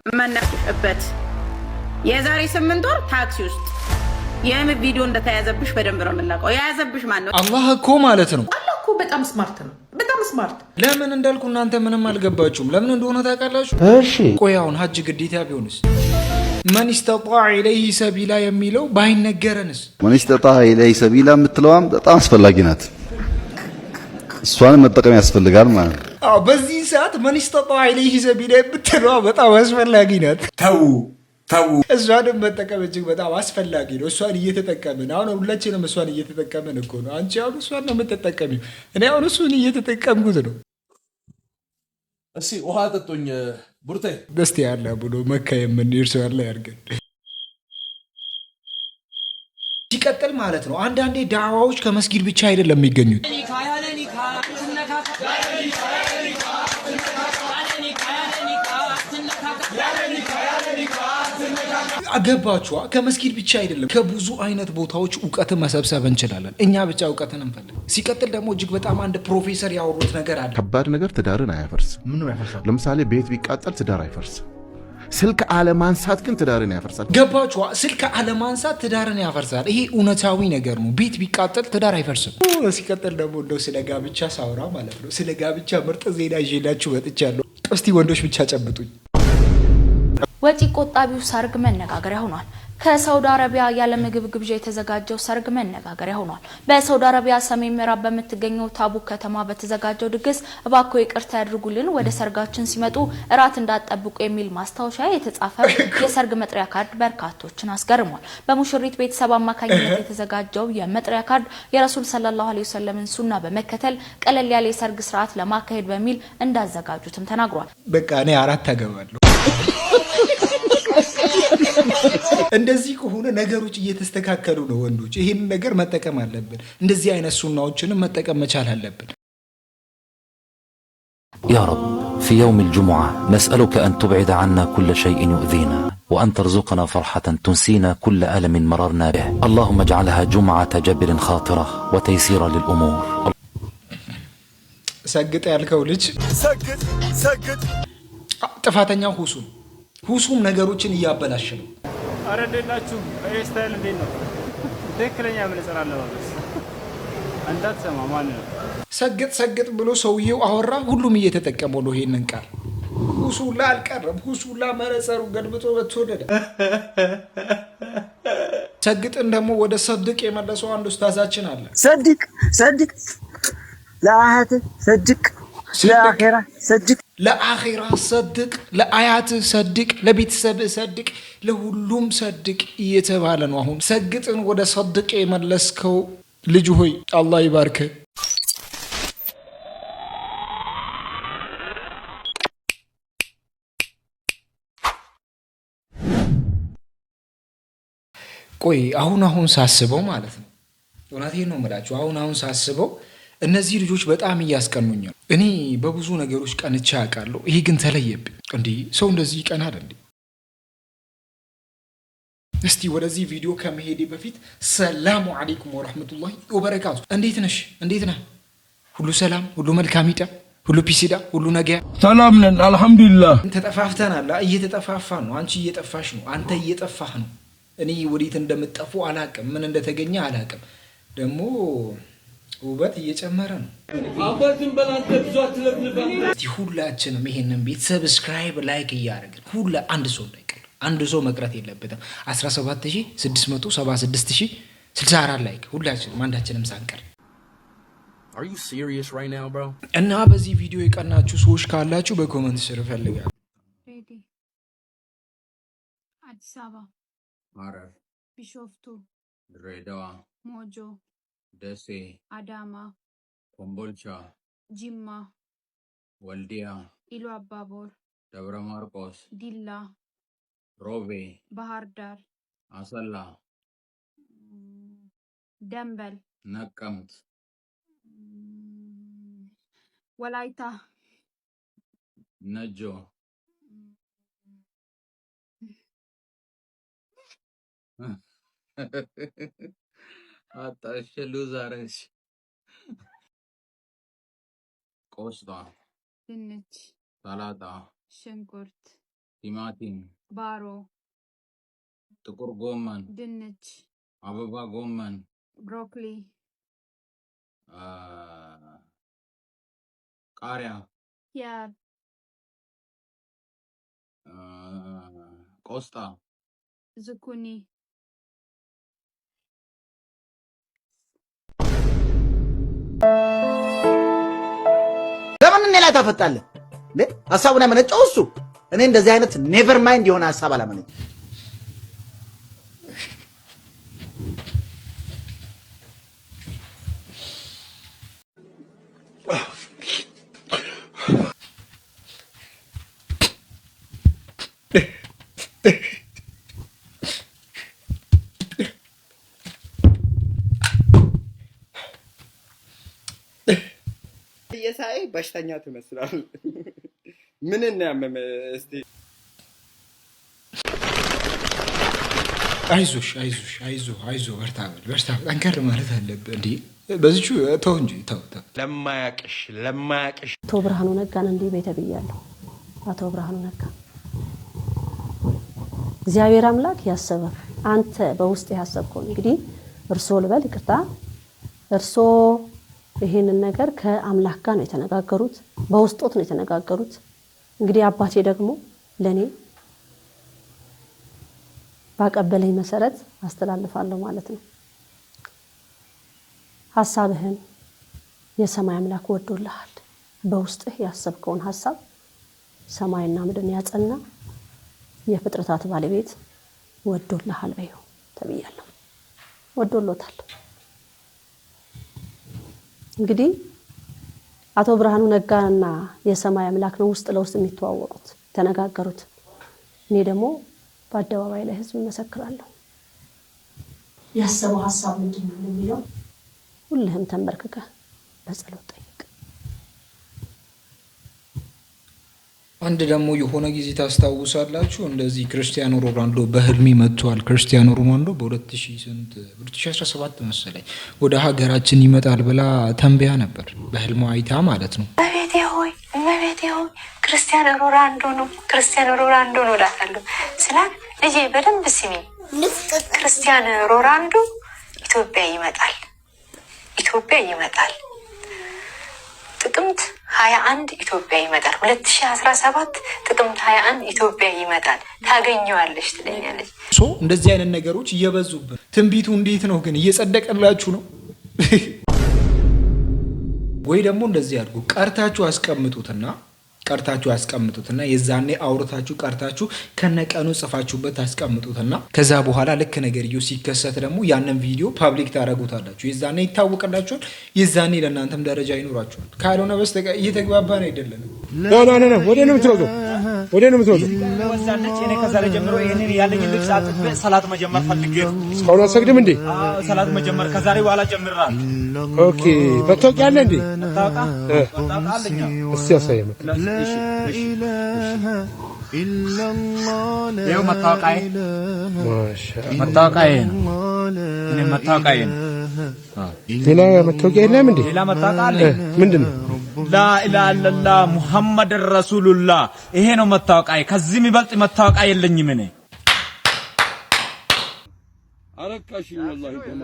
መነፍበት የዛሬ 8 ወር ታክሲ ውስጥ የምን ቪዲዮ እንደተያዘብሽ በደንብ ነው የምናውቀው። የያዘብሽ ማን ነው? አላህ እኮ ማለት ነው። አላህ እኮ በጣም ስማርት ነው። በጣም ስማርት። ለምን እንዳልኩ እናንተ ምንም አልገባችሁም። ለምን እንደሆነ ታውቃላችሁ? እሺ ቆይ አሁን ሀጅ ግዴታ ቢሆንስ? መን ኢስተጣዐ ኢለይሂ ሰቢላ የሚለው ባይነገረንስ? መን ኢስተጣዐ ኢለይሂ ሰቢላ የምትለዋም በጣም አስፈላጊ ናት። እሷን መጠቀም ያስፈልጋል ማለት ነው። አዎ በዚህ ሰዓት መን ኢስተጣዐ ኢለይሂ ሰቢላ የምትለዋ በጣም አስፈላጊ ናት። ተው እሷንም መጠቀም እጅግ በጣም አስፈላጊ ነው። እሷን እየተጠቀምን አሁን ሁላችንም እሷን እየተጠቀምን እኮ ነው። አንቺ አሁን እሷን ነው የምትጠቀሚው፣ እኔ አሁን እሱን እየተጠቀምኩት ነው። እስኪ ውሃ ጠጡኝ ቡርቴ። ደስታ ያለ ብሎ መካ የምንሄድ ሰው ያለ ያድርገን። ሲቀጥል ማለት ነው አንዳንዴ ዳዕዋዎች ከመስጊድ ብቻ አይደለም የሚገኙት። አገባችኋ? ከመስጊድ ብቻ አይደለም ከብዙ አይነት ቦታዎች እውቀትን መሰብሰብ እንችላለን። እኛ ብቻ እውቀትን እንፈልግ። ሲቀጥል ደግሞ እጅግ በጣም አንድ ፕሮፌሰር ያወሩት ነገር አለ። ከባድ ነገር ትዳርን አያፈርስም። ምን ያፈርሳል? ለምሳሌ ቤት ቢቃጠል ትዳር አይፈርስም። ስልክ አለማንሳት ግን ትዳርን ያፈርሳል። ገባችኋ? ስልክ አለማንሳት ትዳርን ያፈርሳል። ይሄ እውነታዊ ነገር ነው። ቤት ቢቃጠል ትዳር አይፈርስም። ሲቀጥል ደግሞ እንደው ስለ ጋብቻ ሳውራ ማለት ነው ስለ ጋብቻ ምርጥ ዜና ይዤላችሁ መጥቻለሁ። እስቲ ወንዶች ብቻ ጨብጡኝ። ወጪ ቆጣቢው ሰርግ መነጋገሪያ ሆኗል። ከሳውዲ አረቢያ ያለ ምግብ ግብዣ የተዘጋጀው ሰርግ መነጋገሪያ ሆኗል። በሳውዲ አረቢያ ሰሜን ምዕራብ በምትገኘው ታቡክ ከተማ በተዘጋጀው ድግስ እባክዎ ይቅርታ ያድርጉልን፣ ወደ ሰርጋችን ሲመጡ እራት እንዳትጠብቁ የሚል ማስታወሻ የተጻፈ የሰርግ መጥሪያ ካርድ በርካቶችን አስገርሟል። በሙሽሪት ቤተሰብ አማካኝነት የተዘጋጀው የመጥሪያ ካርድ የረሱል ሰለላሁ ዐለይሂ ወሰለም ሱና በመከተል ቀለል ያለ የሰርግ ስርዓት ለማካሄድ በሚል እንዳዘጋጁትም ተናግሯል። በቃ እኔ አራት አገባለሁ። እንደዚህ ከሆነ ነገሮች እየተስተካከሉ ነው። ወንዶች ይህን ነገር መጠቀም አለብን። እንደዚህ አይነት ሱናዎችንም መጠቀም መቻል አለብን። يا رب في يوم الجمعة نسألك أن تبعد عنا كل شيء يؤذينا وأن ترزقنا فرحة تنسينا كل ألم مررنا به اللهم اجعلها جمعة جبر خاطرة وتيسير للأمور. سجد ያልከው ልጅ ሰግጥ ጥፋተኛው ሁሱም ነገሮችን እያበላሽ ነው። አረ እንደላችሁ ስታይል እንዴት ነው? ትክክለኛ መነጽር አለባበስ እንዳትሰማ ማን ነው? ሰግጥ ብሎ ሰውየው አወራ። ሁሉም እየተጠቀመው ነው ይሄንን ቃል። ሁሱላ አልቀረም። ሁሱላ መነጽሩ ገልብጦ በተወደደ ሰግጥን ደግሞ ወደ ሰድቅ የመለሰው አንድ ኡስታዛችን አለ። ሰድቅ ለአያት ሰድቅ ለአኺራ ሰድቅ ለአኺራ ሰድቅ፣ ለአያት ሰድቅ፣ ለቤተሰብ ሰድቅ፣ ለሁሉም ሰድቅ እየተባለ ነው። አሁን ሰግጥን ወደ ሰድቅ የመለስከው ልጅ ሆይ አላህ ይባርክ። ቆይ አሁን ሳስበው ማለት ነው እውነቴን ነው የምላችሁ። አሁን ሳስበው እነዚህ ልጆች በጣም እያስቀኑኝ ነው። እኔ በብዙ ነገሮች ቀንቼ አውቃለሁ። ይሄ ግን ተለየብኝ። እንዴ ሰው እንደዚህ ይቀናል እንዴ? እስቲ ወደዚህ ቪዲዮ ከመሄዴ በፊት ሰላሙ አለይኩም ወራህመቱላሂ ወበረካቱ። እንዴት ነሽ? እንዴት ነህ? ሁሉ ሰላም፣ ሁሉ መልካም ይጣ፣ ሁሉ ፒሲዳ፣ ሁሉ ነገ ሰላም ነን አልሐምዱሊላህ። ተጠፋፍተናል። እየተጠፋፋን ነው። አንቺ እየጠፋሽ ነው። አንተ እየጠፋህ ነው። እኔ ወዴት እንደምጠፉ አላቅም። ምን እንደተገኘ አላቅም። ደግሞ ውበት እየጨመረ ነው። አባትን በላንተ ብዙ አትለፍልፋ። ሁላችንም ይሄንን ቤት ሰብስክራይብ ላይክ እያደረግን አንድ ሰው እንዳይቀር፣ አንድ ሰው መቅረት የለበትም። 1766664 ላይክ ሁላችንም አንዳችንም ሳንቀር። Are you serious right now, bro? እና በዚህ ቪዲዮ የቀናችሁ ሰዎች ካላችሁ በኮሜንት ስር እፈልጋለሁ። ሬዲ አዲስ አበባ፣ ሐረር፣ ቢሾፍቱ፣ ድሬዳዋ፣ ሞጆ፣ ደሴ፣ አዳማ፣ ኮምቦልቻ፣ ጂማ፣ ወልዲያ፣ ኢሉ አባቦር፣ ደብረ ማርቆስ፣ ዲላ፣ ሮቤ፣ ባህር ዳር፣ አሰላ፣ ደንበል፣ ነቀምት፣ ወላይታ፣ ነጆ፣ አጣሽ ሉዛረሽ፣ ቆስጣ፣ ድንች፣ ሰላጣ፣ ሽንኩርት፣ ቲማቲም፣ ባሮ፣ ጥቁር ጎመን፣ ድንች፣ አበባ ጎመን፣ ብሮኮሊ፣ ቃሪያ፣ ኪያር፣ ቆስጣ፣ ዝኩኒ። ለምን እኔ ላይ ታፈጣለህ? ሐሳቡን ያመነጨው እሱ። እኔ እንደዚህ አይነት ኔቨር ማይንድ የሆነ ሐሳብ አላመነጭም። የሳይ በሽተኛ ትመስላል። ምን እና ያመመ እስቲ አይዞሽ በርታ ጠንከር ማለት አለብህ እንዴ። በዚቹ ተው እንጂ ተው። ለማያቅሽ አቶ ብርሃኑ ነጋን እንዲህ ቤተ ብያለሁ። አቶ ብርሃኑ ነጋ እግዚአብሔር አምላክ ያሰበ አንተ በውስጥ ያሰብከው እንግዲህ እርሶ ልበል ይቅርታ፣ እርሶ ይሄንን ነገር ከአምላክ ጋር ነው የተነጋገሩት፣ በውስጦት ነው የተነጋገሩት። እንግዲህ አባቴ ደግሞ ለኔ ባቀበለኝ መሰረት አስተላልፋለሁ ማለት ነው። ሐሳብህን የሰማይ አምላክ ወዶልሃል። በውስጥህ ያሰብከውን ሐሳብ ሰማይና ምድርን ያጸና የፍጥረታት ባለቤት ወዶልሃል በይው ተብያለሁ። ወዶሎታል። እንግዲህ አቶ ብርሃኑ ነጋና የሰማይ አምላክ ነው ውስጥ ለውስጥ የሚተዋወቁት ተነጋገሩት። እኔ ደግሞ በአደባባይ ላይ ህዝብ መሰክራለሁ። ያሰበው ሐሳብ ምንድነው የሚለው ሁሉም ተንበርክከ በጸሎት ጠይቅ። አንድ ደግሞ የሆነ ጊዜ ታስታውሳላችሁ እንደዚህ ክርስቲያኖ ሮናልዶ በህልሜ መጥቷል። ክርስቲያኖ ሮናልዶ በ2017 መሰለኝ ወደ ሀገራችን ይመጣል ብላ ተንበያ ነበር በህልሟ አይታ ማለት ነው። እመቤቴ ሆይ ክርስቲያኖ ሮናልዶ ነው እላታለሁ ስላት ልጄ በደንብ ስሚ፣ ክርስቲያኖ ሮናልዶ ኢትዮጵያ ይመጣል ጥቅምት 21 ኢትዮጵያ ይመጣል። 2017 ጥቅምት 21 ኢትዮጵያ ይመጣል ታገኘዋለሽ ትለኛለች። እንደዚህ አይነት ነገሮች እየበዙብን ትንቢቱ እንዴት ነው ግን እየጸደቀላችሁ ነው ወይ? ደግሞ እንደዚህ ያድርጉ ቀርታችሁ አስቀምጡትና የዛኔ አውርታችሁ ቀርታችሁ ከነቀኑ ጽፋችሁበት አስቀምጡትና ከዛ በኋላ ልክ ነገርየው ሲከሰት ደግሞ ያንን ቪዲዮ ፐብሊክ ታረጉታላችሁ። የዛኔ ይታወቅላችኋል። የዛኔ ለእናንተም ደረጃ ይኖራችኋል። ካልሆነ በስተቀር እየተግባባን አይደለም። ወደ ነው የምትሮጠው ወዛለች። እኔ ከዛሬ ጀምሮ ይሄንን ያለኝ ልብስ አጥቤ ሰላት መጀመር ፈልጌ ነው። እስካሁን አሰግድም እንዴ? ሰላት መጀመር ከዛሬ በኋላ ጀምራለሁ። ኦኬ መታወቂያ አለ እንዴ? መታወቂያ አለኝ። እስቲ ያሳየኝ። ይኸው መታወቂያዬ ሌላ መታወቂያ የለም እንዴ? ሌላ መታወቂያ አለ። ምንድን ነው? ላኢላሃ ኢለላህ ሙሐመድ ረሱሉላህ። ይሄ ነው መታወቂያዬ። ከዚህ የሚበልጥ መታወቂያ የለኝም እኔ። አረካሽኝ ወላሂ ደማ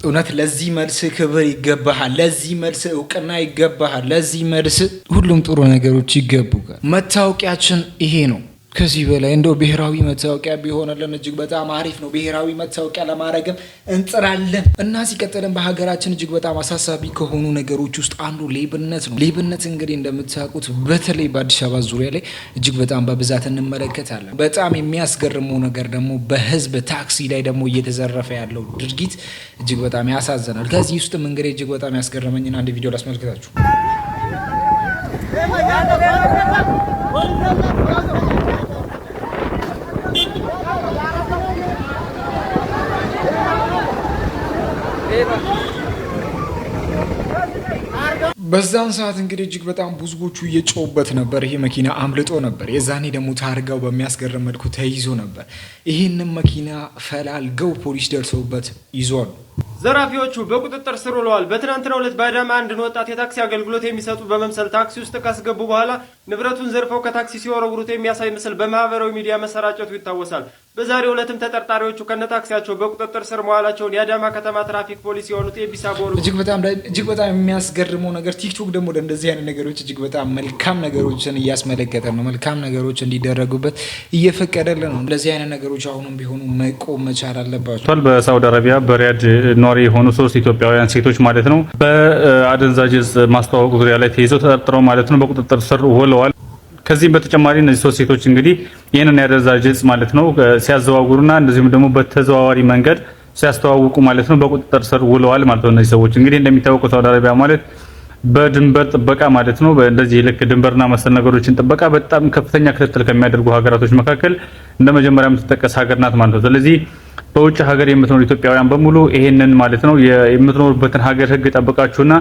እውነት ለዚህ መልስ ክብር ይገባሃል። ለዚህ መልስ እውቅና ይገባሃል። ለዚህ መልስ ሁሉም ጥሩ ነገሮች ይገቡጋል። መታወቂያችን ይሄ ነው። ከዚህ በላይ እንደው ብሔራዊ መታወቂያ ቢሆንልን እጅግ በጣም አሪፍ ነው። ብሔራዊ መታወቂያ ለማድረግም እንጥራለን እና ሲቀጥልም በሀገራችን እጅግ በጣም አሳሳቢ ከሆኑ ነገሮች ውስጥ አንዱ ሌብነት ነው። ሌብነት እንግዲህ እንደምታውቁት በተለይ በአዲስ አበባ ዙሪያ ላይ እጅግ በጣም በብዛት እንመለከታለን። በጣም የሚያስገርመው ነገር ደግሞ በህዝብ ታክሲ ላይ ደግሞ እየተዘረፈ ያለው ድርጊት እጅግ በጣም ያሳዝናል። ከዚህ ውስጥም እንግዲህ እጅግ በጣም ያስገረመኝን አንድ ቪዲዮ ላስመልክታችሁ። በዛን ሰዓት እንግዲህ እጅግ በጣም ብዙዎቹ እየጮሁበት ነበር። ይሄ መኪና አምልጦ ነበር። የዛኔ ደግሞ ታርጋው በሚያስገርም መልኩ ተይዞ ነበር። ይህንን መኪና ፈላልገው ፖሊስ ደርሰውበት ይዟል። ዘራፊዎቹ በቁጥጥር ስር ውለዋል። በትናንትናው ዕለት በአዳማ አንድን ወጣት የታክሲ አገልግሎት የሚሰጡ በመምሰል ታክሲ ውስጥ ካስገቡ በኋላ ንብረቱን ዘርፈው ከታክሲ ሲወረውሩት የሚያሳይ ምስል በማህበራዊ ሚዲያ መሰራጨቱ ይታወሳል። በዛሬው ዕለትም ተጠርጣሪዎቹ ከነታክሲያቸው በቁጥጥር ስር መዋላቸውን የአዳማ ከተማ ትራፊክ ፖሊስ የሆኑት ኤቢሳ ቦሩ እጅግ በጣም የሚያስገርመው ነገር ቲክቶክ ደግሞ እንደዚህ አይነት ነገሮች እጅግ በጣም መልካም ነገሮችን እያስመለከተ ነው። መልካም ነገሮች እንዲደረጉበት እየፈቀደልን ነው። እንደዚህ አይነት ነገሮች አሁንም ቢሆኑ መቆም መቻል አለባቸው። በሳውዲ አረቢያ በሪያድ ኗሪ የሆኑ 3 ኢትዮጵያውያን ሴቶች ማለት ነው በአደንዛዥ ዕፅ ማስተዋወቅ ዙሪያ ላይ ተይዘው ተጠርጥረው ማለት ነው በቁጥጥር ስር ውለዋል። ከዚህም በተጨማሪ እነዚህ 3 ሴቶች እንግዲህ ይህንን የአደንዛዥ ዕፅ ማለት ነው ሲያዘዋውሩና እንደዚሁም ደግሞ በተዘዋዋሪ መንገድ ሲያስተዋውቁ ማለት ነው በቁጥጥር ስር ውለዋል ማለት ነው። እነዚህ ሰዎች እንግዲህ እንደሚታወቀው ሳውዲ አረቢያ ማለት በድንበር ጥበቃ ማለት ነው እንደዚህ ልክ ድንበርና መሰል ነገሮችን ጥበቃ በጣም ከፍተኛ ክትትል ከሚያደርጉ ሀገራቶች መካከል እንደ መጀመሪያ የምትጠቀስ ሀገር ናት ማለት ነው። ስለዚህ በውጭ ሀገር የምትኖሩ ኢትዮጵያውያን በሙሉ ይሄንን ማለት ነው የምትኖሩበትን ሀገር ሕግ ጠብቃችሁና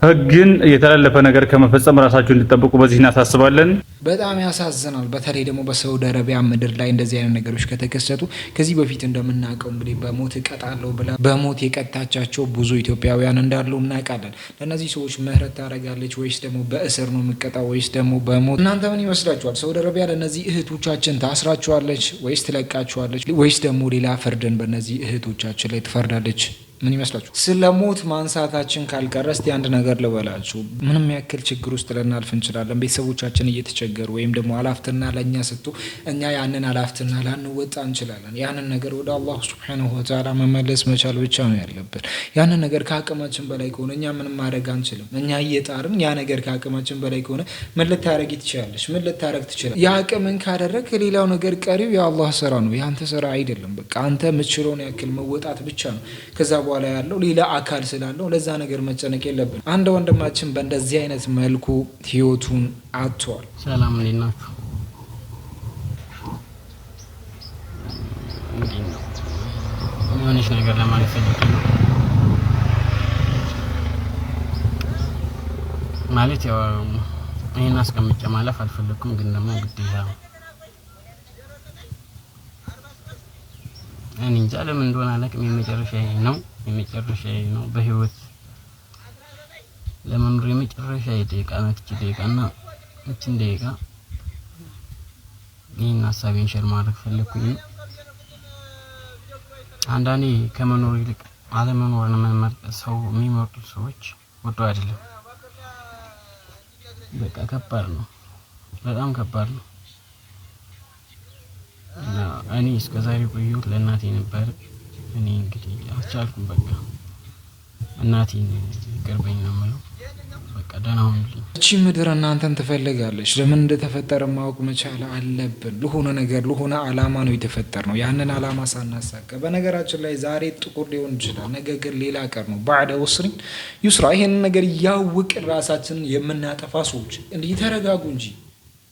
ሕግን የተላለፈ ነገር ከመፈጸም ራሳችሁን እንድትጠብቁ በዚህ እናሳስባለን። በጣም ያሳዝናል። በተለይ ደግሞ በሳውዲ አረቢያ ምድር ላይ እንደዚህ አይነት ነገሮች ከተከሰቱ ከዚህ በፊት እንደምናውቀው እንግዲህ በሞት እቀጣለሁ ብላ በሞት የቀጣቻቸው ብዙ ኢትዮጵያውያን እንዳሉ እናውቃለን። ለእነዚህ ሰዎች ምህረት ታደርጋለች ወይስ ደግሞ በእስር ነው የምትቀጣው ወይስ ደግሞ በሞት? እናንተ ምን ይመስላችኋል? ሳውዲ አረቢያ ለእነዚህ እህቶቻችን ታስራችኋለች ወይስ ትለቃችኋለች ወይስ ደግሞ ሌላ ፍርድን በእነዚህ እህቶቻችን ላይ ትፈርዳለች? ምን ይመስላችሁ? ስለ ሞት ማንሳታችን ካልቀረ እስቲ አንድ ነገር ልበላችሁ። ምንም ያክል ችግር ውስጥ ልናልፍ እንችላለን። ቤተሰቦቻችን እየተቸገሩ ወይም ደግሞ አላፍትና ለእኛ ስጡ እኛ ያንን አላፍትና ላንወጣ እንችላለን። ያንን ነገር ወደ አላህ ሱብሓነሁ ወተዓላ መመለስ መቻል ብቻ ነው ያለብን። ያንን ነገር ከአቅማችን በላይ ከሆነ እኛ ምንም ማድረግ አንችልም። እኛ እየጣርን ያ ነገር ከአቅማችን በላይ ከሆነ ምን ልታረጊ ትችላለች? ምን ልታረግ ትችላለች? የአቅምን ካደረግ ሌላው ነገር ቀሪው የአላህ ስራ ነው፣ ያንተ ስራ አይደለም። በቃ አንተ የምትችለውን ያክል መወጣት ብቻ ነው። ከዛ በኋላ ያለው ሌላ አካል ስላለው ለዛ ነገር መጨነቅ የለብን። አንድ ወንድማችን በእንደዚህ አይነት መልኩ ህይወቱን አጥቷል። ሰላም እንዴት ናችሁ? የሆነች ነገር ለማለት ፈልጌ ነው። ማለት ያው ይሄን አስቀምጬ ማለፍ አልፈለኩም፣ ግን ደግሞ ግዴታ እኔ እንጃ ለምን እንደሆነ አላውቅም። የመጨረሻዬ ነው በህይወት ለመኖር የመጨረሻዬ ደቂቃ ናት እቺ ደቂቃና እቺን ደቂቃ ይህን ሀሳቤን ሼር ማድረግ ፈለኩኝ። አንዳንዴ ከመኖር ይልቅ አለመኖርን ሰው የሚመርጡት ሰዎች ወዶ አይደለም። በቃ ከባድ ነው፣ በጣም ከባድ ነው። እኔ እስከዛሬ ቆየሁት ለእናቴ ነበር። እኔ እንግዲህ አልቻልኩም። በቃ እናቴን ይቅርበኝ ነው የምለው። በቃ ደህና ሁኑልኝ። እቺ ምድር እናንተን ትፈልጋለች። ለምን እንደተፈጠረ ማወቅ መቻል አለብን። ለሆነ ነገር ለሆነ አላማ ነው የተፈጠር ነው። ያንን አላማ ሳናሳካ በነገራችን ላይ ዛሬ ጥቁር ሊሆን ይችላል፣ ነገ ግን ሌላ ቀር ነው። ባዕደ ዑስሪን ዩስራ። ይሄንን ነገር እያወቅን ራሳችንን የምናጠፋ ሰዎች እንዲህ ተረጋጉ እንጂ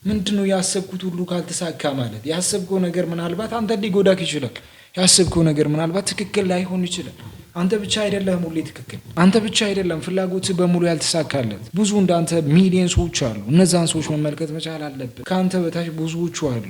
ምንድነው ያሰብኩት ሁሉ ካልተሳካ ማለት? ያሰብከው ነገር ምናልባት አንተ ሊጎዳክ ይችላል። ያሰብከው ነገር ምናልባት ትክክል ላይሆን ይችላል። አንተ ብቻ አይደለም ሁሌ ትክክል፣ አንተ ብቻ አይደለም ፍላጎት በሙሉ ያልተሳካለት። ብዙ እንዳንተ ሚሊዮን ሰዎች አሉ። እነዛን ሰዎች መመልከት መቻል አለብን። ከአንተ በታች ብዙዎቹ አሉ።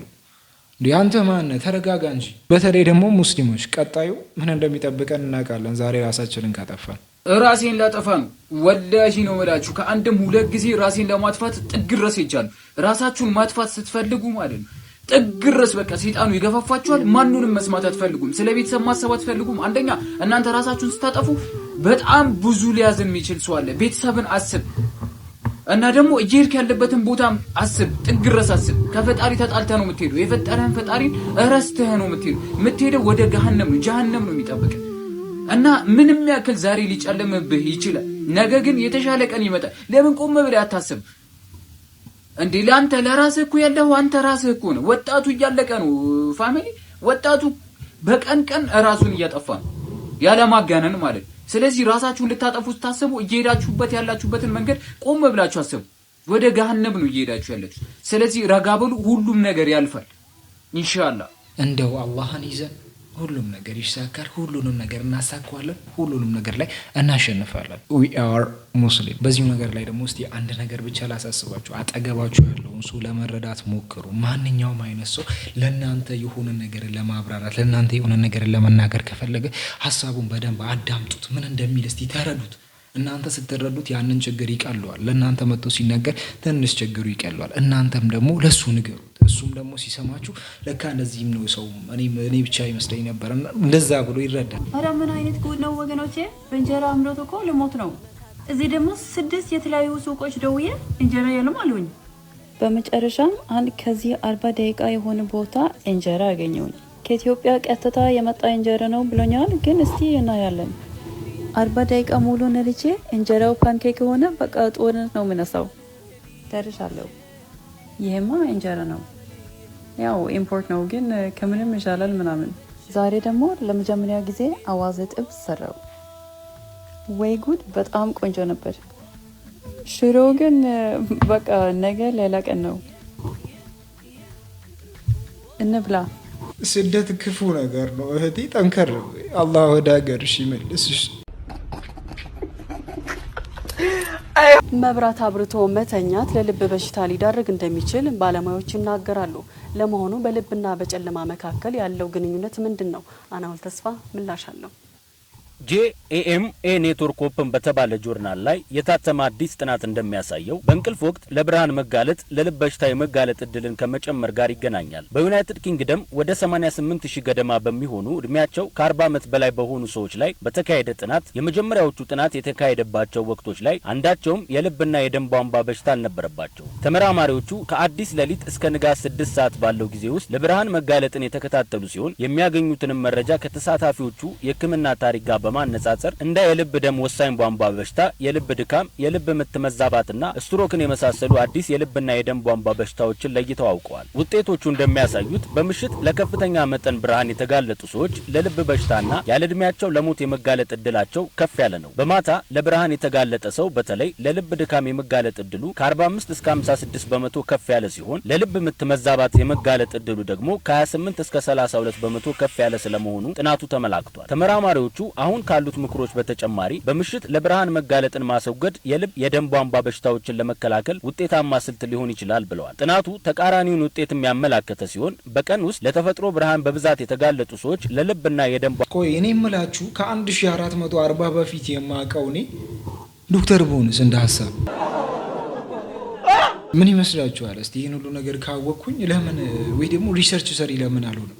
እንዴ አንተ ማን ነህ? ተረጋጋ እንጂ። በተለይ ደግሞ ሙስሊሞች ቀጣዩ ምን እንደሚጠብቀን እናውቃለን። ዛሬ ራሳችንን ካጠፋን ራሴን ላጠፋ ነው ወላሂ ነው የምላችሁ። ከአንድም 2 ጊዜ ራሴን ለማጥፋት ጥግ ድረስ ሄጃለሁ። ራሳችሁን ማጥፋት ስትፈልጉ ማለት ነው ጥግ ድረስ በቃ ሰይጣኑ ይገፋፋችኋል። ማንንም መስማት አትፈልጉም። ስለ ቤተሰብ ማሰብ አትፈልጉም። አንደኛ እናንተ ራሳችሁን ስታጠፉ በጣም ብዙ ሊያዝን የሚችል ሰው አለ። ቤተሰብን አስብ እና ደግሞ እየሄድክ ያለበትን ቦታም አስብ። ጥግ ድረስ አስብ። ከፈጣሪ ተጣልተህ ነው የምትሄደው። የፈጠረህን ፈጣሪን እረስተህ ነው የምትሄደው። ወደ ገሃነም ነው፣ ጀሃነም ነው የሚጠብቅህ። እና ምንም ያክል ዛሬ ሊጨልምብህ ይችላል፣ ነገ ግን የተሻለ ቀን ይመጣል። ለምን ቆም ብለህ አታስብ እንዴ? ለአንተ ለራስህ እኮ ያለው አንተ ራስህ እኮ ነው። ወጣቱ እያለቀ ነው ፋሚሊ። ወጣቱ በቀን ቀን ራሱን እያጠፋ ነው፣ ያለ ማጋነን ማለት። ስለዚህ ራሳችሁን ልታጠፉ ስታስቡ እየሄዳችሁበት ያላችሁበትን መንገድ ቆም ብላችሁ አስቡ። ወደ ገሃነም ነው እየሄዳችሁ ያላችሁ። ስለዚህ ረጋ በሉ፣ ሁሉም ነገር ያልፋል ኢንሻአላህ። እንደው አላህን ይዘን ሁሉም ነገር ይሳካል። ሁሉንም ነገር እናሳካዋለን። ሁሉንም ነገር ላይ እናሸንፋለን። we are muslim። በዚህ ነገር ላይ ደግሞ እስቲ አንድ ነገር ብቻ ላሳስባችሁ። አጠገባችሁ ያለውን ሰው ለመረዳት ሞክሩ። ማንኛውም አይነት ሰው ለእናንተ የሆነ ነገር ለማብራራት ለእናንተ የሆነ ነገር ለመናገር ከፈለገ ሀሳቡን በደንብ አዳምጡት። ምን እንደሚል እስቲ ተረዱት። እናንተ ስትረዱት ያንን ችግር ይቀለዋል። ለእናንተ መጥቶ ሲናገር ትንሽ ችግሩ ይቀለዋል። እናንተም ደግሞ ለሱ ንገሩት። እሱም ደግሞ ሲሰማችሁ ለካ እንደዚህም ነው ሰው እኔ ብቻ ይመስለኝ ነበር እንደዛ ብሎ ይረዳል። ኧረ ምን አይነት ጉድ ነው ወገኖቼ! በእንጀራ አምሮት እኮ ልሞት ነው። እዚህ ደግሞ 6 የተለያዩ ሱቆች ደውዬ እንጀራ የለም አሉኝ። በመጨረሻም አንድ ከዚህ 40 ደቂቃ የሆነ ቦታ እንጀራ አገኘሁኝ። ከኢትዮጵያ ቀጥታ የመጣ እንጀራ ነው ብሎኛል። ግን እስቲ እናያለን። 40 ደቂቃ ሙሉ ነልቼ እንጀራው ፓንኬክ ሆነ። በቃ ጦርነት ነው የምነሳው። ደርሻለሁ። ይሄማ እንጀራ ነው፣ ያው ኢምፖርት ነው ግን ከምንም ይሻላል ምናምን። ዛሬ ደግሞ ለመጀመሪያ ጊዜ አዋዜ ጥብስ ሰራው። ወይ ጉድ! በጣም ቆንጆ ነበር። ሽሮ ግን በቃ ነገ ሌላ ቀን ነው። እንብላ። ስደት ክፉ ነገር ነው እህቴ፣ ጠንከር። አላህ ወደ ሀገርሽ ይመልስሽ። መብራት አብርቶ መተኛት ለልብ በሽታ ሊዳርግ እንደሚችል ባለሙያዎች ይናገራሉ። ለመሆኑ በልብና በጨለማ መካከል ያለው ግንኙነት ምንድነው? አናውል ተስፋ ምላሽ አለው። ጄኤምኤ ኔትወርክ ኦፕን በተባለ ጆርናል ላይ የታተመ አዲስ ጥናት እንደሚያሳየው በእንቅልፍ ወቅት ለብርሃን መጋለጥ ለልብ በሽታ የመጋለጥ እድልን ከመጨመር ጋር ይገናኛል። በዩናይትድ ኪንግደም ወደ 88,000 ገደማ በሚሆኑ እድሜያቸው ከ40 ዓመት በላይ በሆኑ ሰዎች ላይ በተካሄደ ጥናት የመጀመሪያዎቹ ጥናት የተካሄደባቸው ወቅቶች ላይ አንዳቸውም የልብና የደም ቧንቧ በሽታ አልነበረባቸው። ተመራማሪዎቹ ከአዲስ ሌሊት እስከ ንጋት 6 ሰዓት ባለው ጊዜ ውስጥ ለብርሃን መጋለጥን የተከታተሉ ሲሆን የሚያገኙትንም መረጃ ከተሳታፊዎቹ የሕክምና ታሪክ ጋር በማነጻጸር እንደ የልብ ደም ወሳኝ ቧንቧ በሽታ፣ የልብ ድካም፣ የልብ ምት መዛባትና ስትሮክን የመሳሰሉ አዲስ የልብና የደም ቧንቧ በሽታዎችን ለይተው አውቀዋል። ውጤቶቹ እንደሚያሳዩት በምሽት ለከፍተኛ መጠን ብርሃን የተጋለጡ ሰዎች ለልብ በሽታና ያለ እድሜያቸው ለሞት የመጋለጥ እድላቸው ከፍ ያለ ነው። በማታ ለብርሃን የተጋለጠ ሰው በተለይ ለልብ ድካም የመጋለጥ እድሉ ከ45 እስከ 56 በመቶ ከፍ ያለ ሲሆን ለልብ ምት መዛባት የመጋለጥ እድሉ ደግሞ ከ28 እስከ 32 በመቶ ከፍ ያለ ስለመሆኑ ጥናቱ ተመላክቷል። ተመራማሪዎቹ አሁን ካሉት ምክሮች በተጨማሪ በምሽት ለብርሃን መጋለጥን ማስወገድ የልብ የደም ቧንቧ በሽታዎችን ለመከላከል ውጤታማ ስልት ሊሆን ይችላል ብለዋል። ጥናቱ ተቃራኒውን ውጤት የሚያመላክተ ሲሆን በቀን ውስጥ ለተፈጥሮ ብርሃን በብዛት የተጋለጡ ሰዎች ለልብና የደም ቆይ እኔ የምላችሁ ከ1440 በፊት የማውቀው እኔ ዶክተር ቦንስ እንደ ሀሳብ ምን ይመስላችኋል? እስቲ ይህን ሁሉ ነገር ካወቅኩኝ ለምን ወይ ደግሞ ሪሰርች ሰሪ ለምን አልሆነም?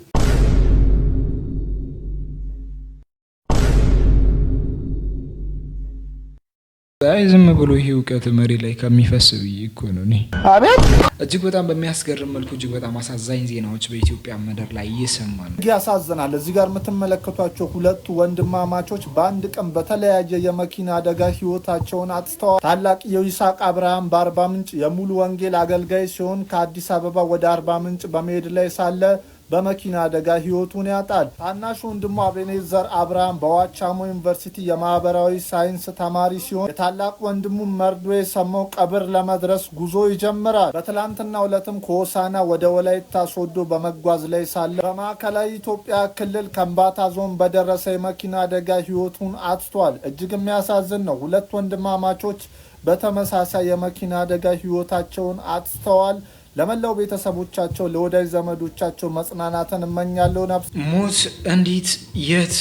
ዝም ብሎ ይሄ እውቀት መሬት ላይ ከሚፈስ ብዬ እኮ ነው። አቤት! እጅግ በጣም በሚያስገርም መልኩ እጅግ በጣም አሳዛኝ ዜናዎች በኢትዮጵያ ምድር ላይ እየሰማን ነው። ያሳዝናል። እዚህ ጋር የምትመለከቷቸው ሁለቱ ወንድማማቾች በአንድ ቀን በተለያየ የመኪና አደጋ ህይወታቸውን አጥተዋል። ታላቅ የይስሐቅ አብርሃም በአርባ ምንጭ የሙሉ ወንጌል አገልጋይ ሲሆን ከአዲስ አበባ ወደ አርባ ምንጭ በመሄድ ላይ ሳለ በመኪና አደጋ ህይወቱን ያጣል። ታናሽ ወንድሙ አቤኔዘር አብርሃም በዋቻሞ ዩኒቨርሲቲ የማህበራዊ ሳይንስ ተማሪ ሲሆን የታላቅ ወንድሙ መርዶ የሰማው ቀብር ለመድረስ ጉዞ ይጀምራል። በትላንትናው ዕለትም ከሆሳና ወደ ወላይታ ሶዶ በመጓዝ ላይ ሳለ በማዕከላዊ ኢትዮጵያ ክልል ከምባታ ዞን በደረሰ የመኪና አደጋ ህይወቱን አጥቷል። እጅግ የሚያሳዝን ነው። ሁለት ወንድማማቾች በተመሳሳይ የመኪና አደጋ ህይወታቸውን አጥተዋል። ለመላው ቤተሰቦቻቸው ለወዳጅ ዘመዶቻቸው መጽናናትን እመኛለሁ። ሞት እንዴት የት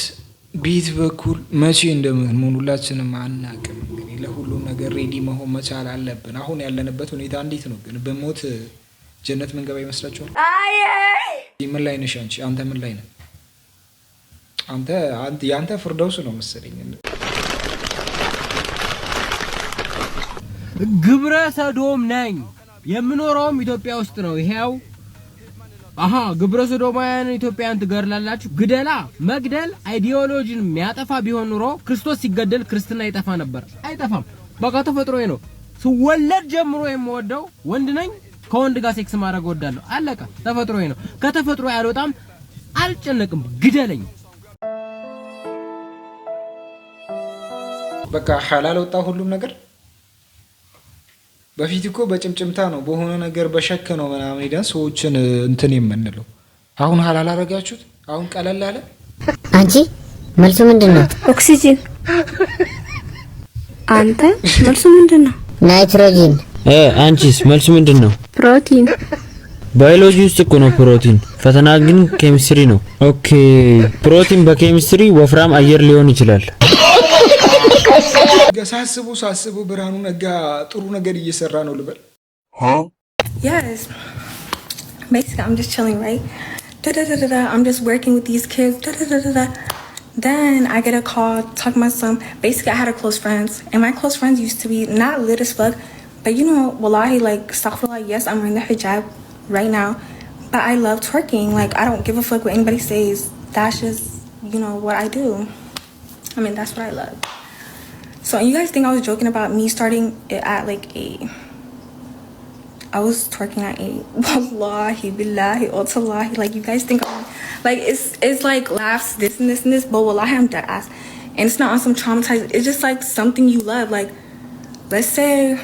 ቤት በኩል መቼ እንደምንሆን ሁላችንም አናውቅም። እንግዲህ ለሁሉም ነገር ሬዲ መሆን መቻል አለብን። አሁን ያለንበት ሁኔታ እንዴት ነው ግን? በሞት ጀነት መንገባ ይመስላችኋል? ምን ላይ ነሽ አንቺ? አንተ ምን ላይ ነህ? ያንተ ፍርደውስ ነው መሰለኝ። ግብረ ሰዶም ነኝ። የምኖረውም ኢትዮጵያ ውስጥ ነው። ይሄው ግብረ ሰዶማውያን ኢትዮጵያን ትገርላላችሁ። ግደላ መግደል አይዲዮሎጂን የሚያጠፋ ቢሆን ኑሮ ክርስቶስ ሲገደል ክርስትና ይጠፋ ነበር። አይጠፋም። በቃ ተፈጥሮዬ ነው። ስወለድ ጀምሮ የምወደው ወንድ ነኝ። ከወንድ ጋር ሴክስ ማድረግ ወዳለሁ። አለቀ። ተፈጥሮዬ ነው። ከተፈጥሮ ያልወጣም፣ አልጨነቅም። ግደለኝ። በቃ ሐላል ወጣ ሁሉም ነገር። በፊት እኮ በጭምጭምታ ነው በሆነ ነገር በሸክ ነው ምናምን ሄደን ሰዎችን እንትን የምንለው። አሁን ሐላል አረጋችሁት። አሁን ቀለል አለ። አንቺ መልሱ ምንድነው? ኦክሲጅን። አንተ መልሱ ምንድነው? ናይትሮጂን። አንቺስ መልሱ ምንድነው? ፕሮቲን። ባዮሎጂ ውስጥ እኮ ነው ፕሮቲን፣ ፈተና ግን ኬሚስትሪ ነው። ኦኬ ፕሮቲን በኬሚስትሪ ወፍራም አየር ሊሆን ይችላል። ሳስቡ ብርሃኑ ነጋ ጥሩ ነገር እየሰራ ነው ልበል? Yes. Basically, I'm just chilling, right? I'm just working with these kids. Then I get a call talking about some. Basically, I had a close friends, and my close friends used to be not lit as fuck, but you know, wallahi, like, astaghfirullah, yes, I'm wearing the hijab right now, but I love twerking. Like, I don't give a fuck what anybody says. That's just, you know, what I do. I mean, that's what I love. So, you guys think I was joking about me starting it at like 8? I was twerking at 8. Wallahi, billahi, otallahi. Like, you guys think I'm, like, it's like laughs, this and this and this, but wallahi, I'm dead ass. And it's not on some traumatized, it's just like something you love. Like, let's say,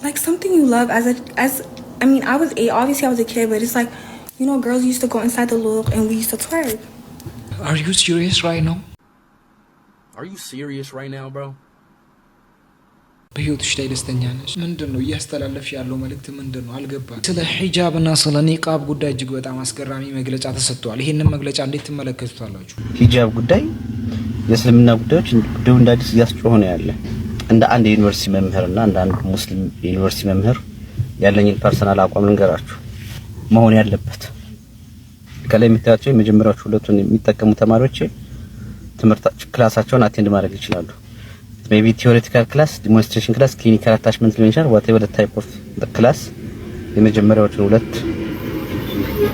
like something you love I mean, I was 8, obviously I was a kid, but it's like, you know, girls used to go inside the look and we used to twerk. Are you serious right now? Are you serious right now, bro? በህይወትሽ ላይ ደስተኛ ነሽ? ምንድነው እያስተላለፍሽ ያለው መልእክት ምንድነው? አልገባኝ። ስለ ሂጃብና ስለ ኒቃብ ጉዳይ እጅግ በጣም አስገራሚ መግለጫ ተሰጥቷል። ይሄንን መግለጫ እንዴት ትመለከቱታላችሁ? ሂጃብ ጉዳይ የእስልምና ጉዳዮች ጉዳዩ እንደ አዲስ እያስጮኸ ነው ያለ። እንደ አንድ ዩኒቨርሲቲ መምህርና እንደ አንድ ሙስሊም ዩኒቨርሲቲ መምህር ያለኝን ፐርሰናል አቋም ልንገራችሁ። መሆን ያለበት ከላይ የምታያቸው የመጀመሪያዎቹ ሁለቱን የሚጠቀሙ ተማሪዎች ትምህርት ክላሳቸውን አቴንድ ማድረግ ይችላሉ። maybe theoretical class, demonstration class, clinical attachment ሊሆን ይችላል whatever the type of the class የመጀመሪያዎቹ ሁለት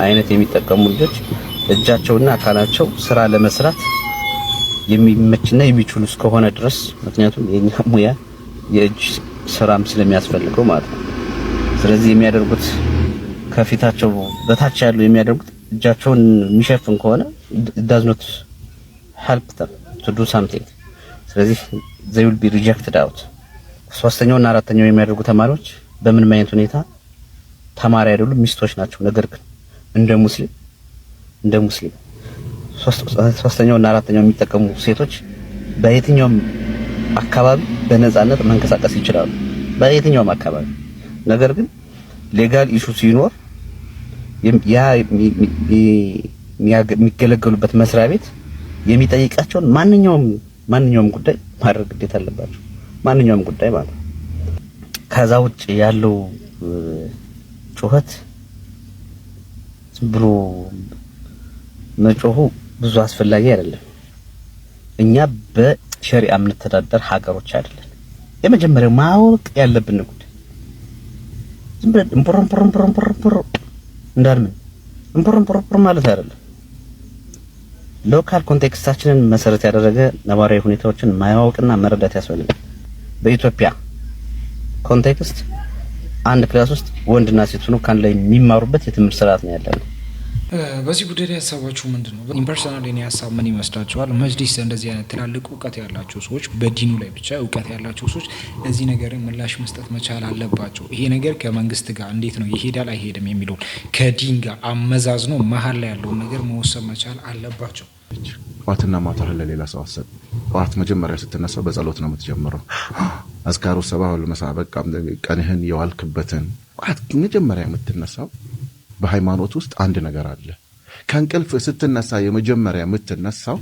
አይነት የሚጠቀሙ ልጆች እጃቸውና አካላቸው ስራ ለመስራት የሚመችና የሚችሉ እስከሆነ ድረስ ምክንያቱም የኛ ሙያ የእጅ ስራም ስለሚያስፈልገው ማለት ነው። ስለዚህ የሚያደርጉት ከፊታቸው በታች ያለው የሚያደርጉት እጃቸውን የሚሸፍን ከሆነ it does not help them to do something. ስለዚህ they will be rejected out. ሶስተኛውና አራተኛው የሚያደርጉ ተማሪዎች በምን አይነት ሁኔታ ተማሪ አይደሉም፣ ሚስቶች ናቸው። ነገር ግን እንደ ሙስሊም ሶስተኛውና አራተኛው የሚጠቀሙ ሴቶች በየትኛውም አካባቢ በነፃነት መንቀሳቀስ ይችላሉ፣ በየትኛውም አካባቢ። ነገር ግን ሌጋል ኢሹ ሲኖር ያ የሚገለገሉበት መስሪያ ቤት የሚጠይቃቸውን ማንኛውም ጉዳይ ማድረግ ግዴታ አለባቸው። ማንኛውም ጉዳይ ማለት ነው። ከዛ ውጭ ያለው ጩኸት ብሎ መጮሁ ብዙ አስፈላጊ አይደለም። እኛ በሸሪዓ የምንተዳደር ሀገሮች አይደለም። የመጀመሪያው ማወቅ ያለብን ጉዳይ ዝም ብለን እንቦረምቦረምቦረምቦረምቦረ እንዳልምን እንቦረምቦረምቦረ ማለት አይደለም። ሎካል ኮንቴክስታችንን መሰረት ያደረገ ነባራዊ ሁኔታዎችን ማያውቅና መረዳት ያስፈልጋል። በኢትዮጵያ ኮንቴክስት አንድ ክላስ ውስጥ ወንድና ሴት ሆነው ካን ላይ የሚማሩበት የትምህርት ስርዓት ነው ያለው። በዚህ ጉዳይ ላይ ሀሳባችሁ ምንድነው? ኢምፐርሰናል የኔ ሀሳብ ምን ይመስላችኋል? መጅሊስ እንደዚህ አይነት ትላልቅ እውቀት ያላቸው ሰዎች፣ በዲኑ ላይ ብቻ እውቀት ያላቸው ሰዎች ለዚህ ነገር ምላሽ መስጠት መቻል አለባቸው። ይሄ ነገር ከመንግስት ጋር እንዴት ነው ይሄዳል አይሄድም የሚለው ከዲን ጋር አመዛዝነው መሀል ላይ ያለውን ነገር መወሰን መቻል አለባቸው። ጧትና ማታ ለሌላ ሰው አሰብ። ጧት መጀመሪያ ስትነሳ በጸሎት ነው የምትጀምረው። አዝካሩ ሰባህ ለመሳበቅ ቀንህን የዋልክበትን ጧት መጀመሪያ የምትነሳው በሃይማኖት ውስጥ አንድ ነገር አለ። ከእንቅልፍ ስትነሳ የመጀመሪያ የምትነሳው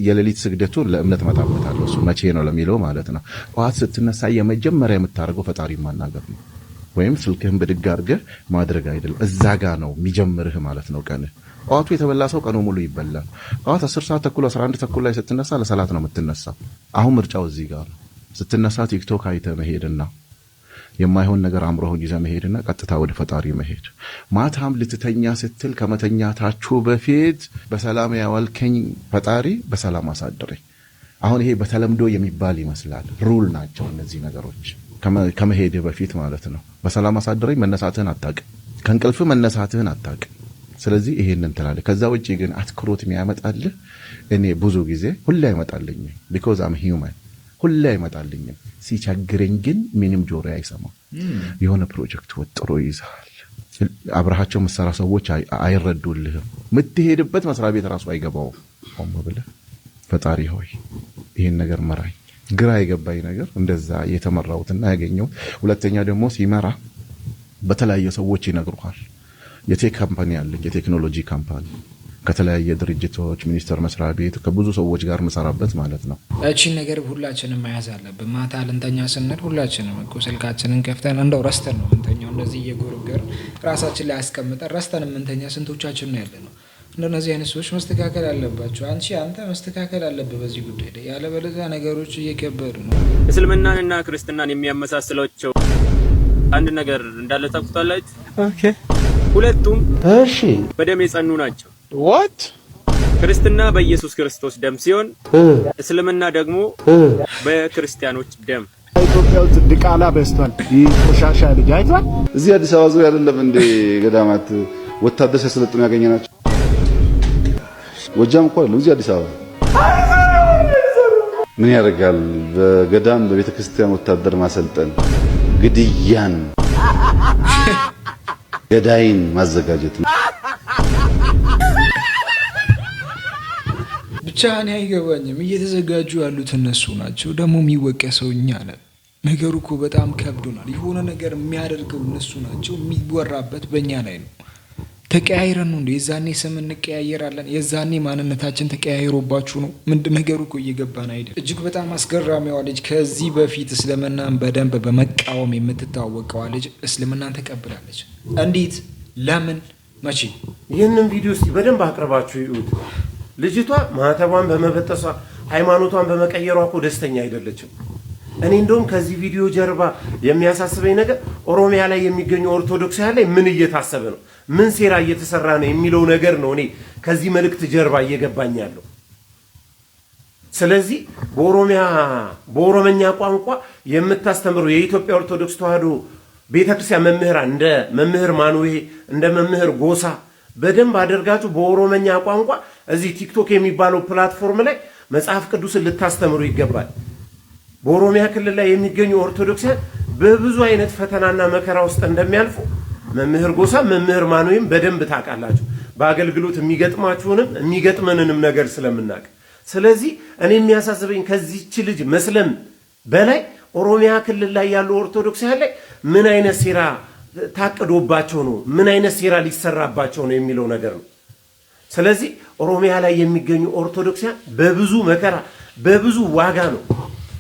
የሌሊት ስግደቱን ለእምነት መጣበታለሁ እሱ መቼ ነው ለሚለው ማለት ነው። ጧት ስትነሳ የመጀመሪያ የምታደርገው ፈጣሪ ማናገር ነው፣ ወይም ስልክህን ብድግ አድርገህ ማድረግ አይደለም። እዛ ጋር ነው የሚጀምርህ ማለት ነው ቀንህ። ጧቱ የተበላ ሰው ቀኑ ሙሉ ይበላል። ጧት 10 ሰዓት ተኩል 11 ተኩል ላይ ስትነሳ ለሰላት ነው የምትነሳው። አሁን ምርጫው እዚህ ጋር ነው። ስትነሳ ቲክቶክ አይተህ መሄድና የማይሆን ነገር አምሮህን ይዘህ መሄድና ቀጥታ ወደ ፈጣሪ መሄድ። ማታም ልትተኛ ስትል ከመተኛታችሁ በፊት በሰላም ያዋልከኝ ፈጣሪ በሰላም አሳድረኝ። አሁን ይሄ በተለምዶ የሚባል ይመስላል። ሩል ናቸው እነዚህ ነገሮች ከመሄድ በፊት ማለት ነው። በሰላም አሳድረኝ መነሳትህን አታውቅም፣ ከእንቅልፍ መነሳትህን አታውቅም። ስለዚህ ይሄንን ትላለህ። ከዛ ውጪ ግን አትክሮት የሚያመጣልህ እኔ ብዙ ጊዜ ሁሌ አይመጣልኝም because I'm human ሁሌ አይመጣልኝም። ሲቸግረኝ ግን ምንም ጆሮ አይሰማም። የሆነ ፕሮጀክት ወጥሮ ይዛል አብረሃቸው መሰራ ሰዎች አይረዱልህም። ምትሄድበት መስሪያ ቤት ራሱ አይገባው። ቆም ብለህ ፈጣሪ ሆይ ይሄን ነገር መራኝ። ግራ የገባኝ ነገር እንደዛ የተመራውትና ያገኘው። ሁለተኛ ደግሞ ሲመራ በተለያየ ሰዎች ይነግሩሃል። የቴክ ካምፓኒ አለ፣ የቴክኖሎጂ ካምፓኒ ከተለያየ ድርጅቶች ሚኒስቴር መስሪያ ቤት ከብዙ ሰዎች ጋር መሰራበት ማለት ነው። እቺን ነገር ሁላችንም መያዝ አለብን። ማታ ልንተኛ ስንል ሁላችንም እኮ ስልካችንን ከፍተን እንደው ረስተን ነው እንተኛው። እንደዚህ እየጎረገርን ራሳችን ላይ አስቀምጠን ረስተን እንተኛ ስንቶቻችን ነው ያለ ነው። እንደነዚህ አይነት ሰዎች መስተካከል አለባቸው። አንተ መስተካከል አለብህ በዚህ ጉዳይ ላይ፣ ያለበለዚያ ነገሮች እየከበዱ ነው። እስልምናንና ክርስትናን የሚያመሳስላቸው አንድ ነገር እንዳለ ታውቁታላችሁ። ኦኬ ሁለቱም እሺ በደም የጸኑ ናቸው። what ክርስትና በኢየሱስ ክርስቶስ ደም ሲሆን እስልምና ደግሞ በክርስቲያኖች ደም። ኢትዮጵያ ውስጥ ድቃላ በስቷል። ቆሻሻ ልጅ አይቷል። እዚህ አዲስ አበባ ዙሪያ አይደለም እንደ ገዳማት ወታደር ሲያሰለጥኑ ያገኘናቸው። ጎጃም እኮ አይደለም እዚህ አዲስ አበባ ምን ያደርጋል? በገዳም በቤተክርስቲያን ወታደር ማሰልጠን ግድያን ገዳይን ማዘጋጀት ነው። ብቻ እኔ አይገባኝም። እየተዘጋጁ ያሉት እነሱ ናቸው፣ ደግሞ የሚወቀሰው እኛ ነን። ነገሩ እኮ በጣም ከብዶናል። የሆነ ነገር የሚያደርገው እነሱ ናቸው፣ የሚወራበት በእኛ ላይ ነው። ተቀያይረን ነው እንዴ? የዛኔ ስም እንቀያየራለን፣ የዛኔ ማንነታችን ተቀያይሮባችሁ ነው። ምንድን ነገሩ እኮ እየገባን አይደል? እጅግ በጣም አስገራሚዋ ልጅ ከዚህ በፊት እስልምናን በደንብ በመቃወም የምትታወቀዋ ልጅ እስልምናን ተቀብላለች። እንዴት? ለምን? መቼ? ይህንን ቪዲዮ እስቲ በደንብ አቅርባችሁ ይዩት። ልጅቷ ማህተቧን በመበጠሷ ሃይማኖቷን በመቀየሯ እኮ ደስተኛ አይደለችም። እኔ እንደውም ከዚህ ቪዲዮ ጀርባ የሚያሳስበኝ ነገር ኦሮሚያ ላይ የሚገኙ ኦርቶዶክሳውያን ላይ ምን እየታሰበ ነው፣ ምን ሴራ እየተሰራ ነው የሚለው ነገር ነው እኔ ከዚህ መልእክት ጀርባ እየገባኝ ያለው። ስለዚህ በኦሮመኛ ቋንቋ የምታስተምሩ የኢትዮጵያ ኦርቶዶክስ ተዋሕዶ ቤተክርስቲያን መምህራን እንደ መምህር ማኑዌ እንደ መምህር ጎሳ በደንብ አደርጋችሁ በኦሮመኛ ቋንቋ እዚህ ቲክቶክ የሚባለው ፕላትፎርም ላይ መጽሐፍ ቅዱስን ልታስተምሩ ይገባል። በኦሮሚያ ክልል ላይ የሚገኙ ኦርቶዶክሳውያን በብዙ አይነት ፈተናና መከራ ውስጥ እንደሚያልፉ መምህር ጎሳ መምህር ማኑዌም በደንብ ታውቃላችሁ። በአገልግሎት የሚገጥማችሁንም የሚገጥመንንም ነገር ስለምናውቅ፣ ስለዚህ እኔ የሚያሳስበኝ ከዚህች ልጅ መስለም በላይ ኦሮሚያ ክልል ላይ ያሉ ኦርቶዶክሳውያን ላይ ምን አይነት ሴራ ታቅዶባቸው ነው፣ ምን አይነት ሴራ ሊሰራባቸው ነው የሚለው ነገር ነው። ስለዚህ ኦሮሚያ ላይ የሚገኙ ኦርቶዶክሳውያን በብዙ መከራ በብዙ ዋጋ ነው